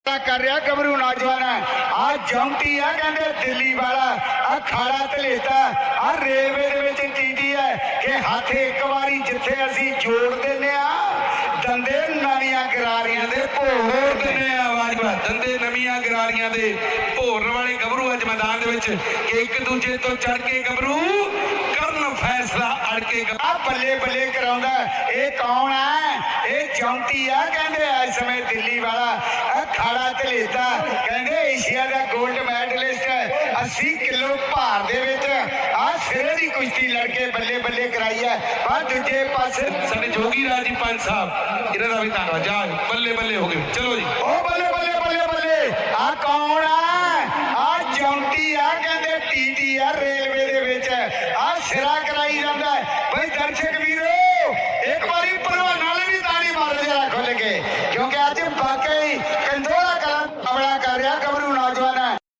कर रहा गभरू नौजवान आ जौंटी आ कहते दिल्ली वाला आ खाड़ा धलेता आ रेलवे दे विच टीटी है कि हथ एक बारी जिथे असी जोड़ देने दंदे नवियां गरारियां दे भोर देने आवाज दंदे नवियां गरारियां दे भोर वाले गभरू अज मैदान दे विच कि एक दूजे तो चढ़ के गभरू करन फैसला अड़ के आ बल्ले बल्ले कराउंदा ये कौन है ये जौंटी आ कहते इस समय दिल्ली वाला आ खाड़ा धलेता कहते एशिया का गोल्ड मैडलिस्ट 80 किलो भार दे विच आ सिरे दी कुश्ती लड़के बल्ले बल्ले कराई है पर दूजे पासे साडे जोगी राज जी पंच साहब इन्हां दा भी धन्नवाद जा बल्ले बल्ले हो गए चलो जी ओ बल्ले बल्ले बल्ले बल्ले आ कौन है आ जौंटी आ कहते टीटी आ रेलवे दे विच आ सिरा